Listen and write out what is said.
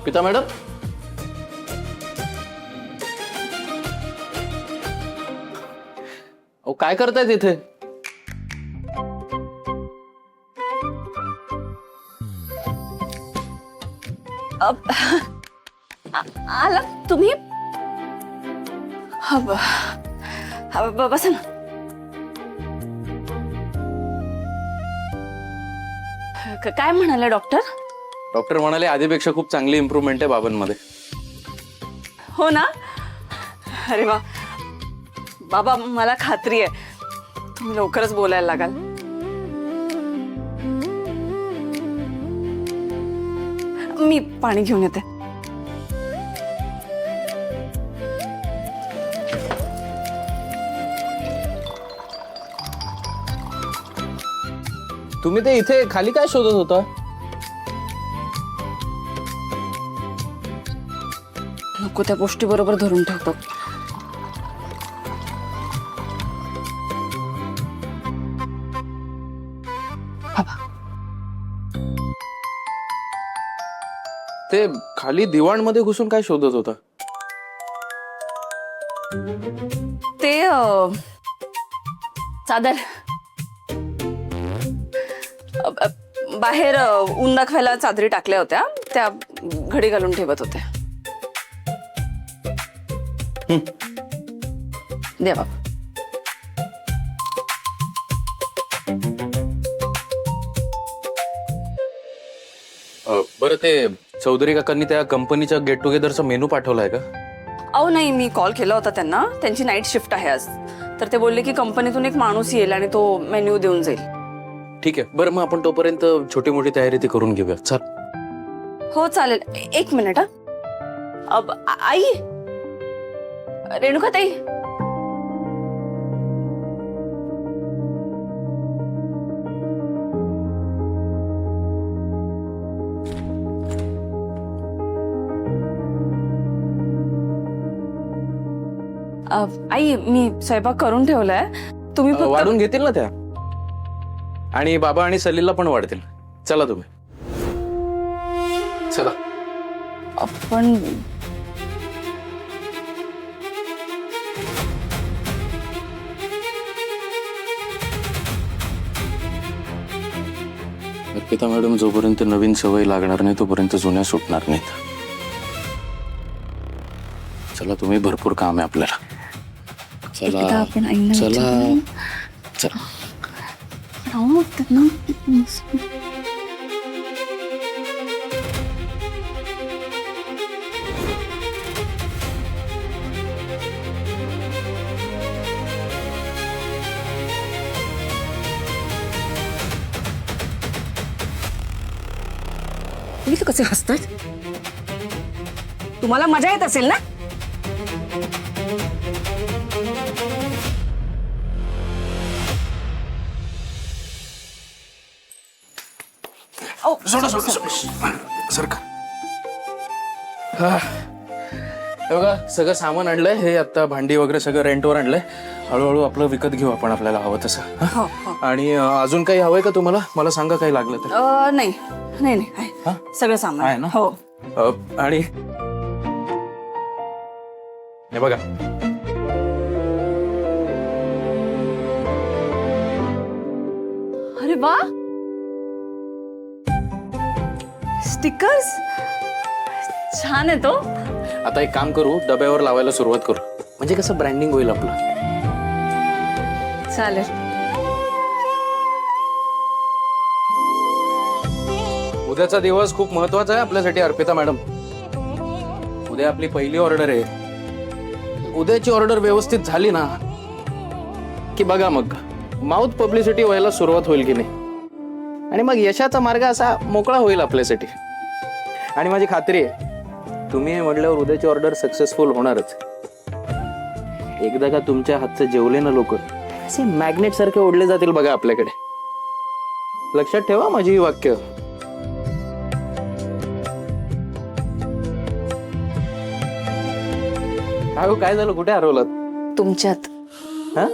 Arpita madam, अहो काय करतायत इथे? आला तुम्ही? बसा ना. काय म्हणाले डॉक्टर? डॉक्टर म्हणाले आधीपेक्षा खूप चांगली इम्प्रूव्हमेंट आहे बाबांमध्ये. हो ना? अरे वा बाबा, मला खात्री आहे तुम्ही लवकरच बोलायला लागाल. मी पाणी घेऊन येते. तुम्ही ते इथे खाली काय शोधत होता? नको त्या गोष्टी बरोबर धरून ठेवतो. ते खाली दिवाणमध्ये घुसून काय शोधत होता? ते चादर बाहेर ऊन दाखवायला चादरी टाकल्या होत्या, त्या घडी घालून ठेवत होते. द्या बाबा. बरं, ते चौधरी काकांनी त्या कंपनीच्या गेट टुगेदरचा मेनू पाठवलाय का? अहो नाही, मी कॉल केला होता त्यांना. त्यांची नाईट शिफ्ट आहे आज, तर ते बोलले की कंपनीतून एक माणूस येईल आणि तो मेन्यू देऊन जाईल. ठीक आहे, बरं मग आपण तोपर्यंत छोटी मोठी तयारी ती करून घेऊया. चल. हो चालेल. एक मिनिट. आई, रेणुका ताई, आई मी स्वयंपाक करून ठेवलाय, तुम्ही फक्त वाढून घेतील ना त्या, आणि बाबा आणि सलीलला पण वाढतील. चला तुम्ही. चला. आपण अर्पिता मॅडम, जोपर्यंत नवीन सवय लागणार नाही तोपर्यंत जुन्या सुटणार नाहीत. चला, तुम्ही भरपूर काम आहे आपल्याला. चला आपण आईला चला विचारू. चला. राहू म्हणतात ना. तुम्ही कसे हसतात? तुम्हाला मजा येत असेल ना? सरका. हे बघा, सगळं सामान आणलंय. हे आता भांडी वगैरे सगळं रेंटवर आणलंय. हळूहळू आपलं विकत घेऊ आपण, आपल्याला हवं तसं. हो, हो. आणि अजून काही हवंय का तुम्हाला? मला सांगा काही लागलं तर. नाही नाही नाही, आहे. सगळं सामान आहे ना? हो. आणि हे बघा, अरे वा, स्टिकर्स छान आहे तो. आता एक काम करू, डब्यावर लावायला सुरुवात करू, म्हणजे कसं ब्रँडिंग होईल आपलं. चालेल. उद्याचा दिवस खूप महत्वाचा आहे आपल्यासाठी अर्पिता मॅडम. उद्या आपली पहिली ऑर्डर आहे. उद्याची ऑर्डर व्यवस्थित झाली ना की बघा, मग माउथ पब्लिसिटी व्हायला सुरुवात होईल की नाही, आणि मग यशाचा मार्ग असा मोकळा होईल आपल्यासाठी. आणि माझी खात्री आहे तुम्ही म्हटल्यावर उद्याची ऑर्डर सक्सेसफुल होणारच. एकदा का तुमच्या हातचं जेवले ना लोक, असे मॅग्नेट सारखे ओढले जातील बघा आपल्याकडे. लक्षात ठेवा माझी ही वाक्य. काय झालं, कुठे हरवलात? तुमच्यात. हा?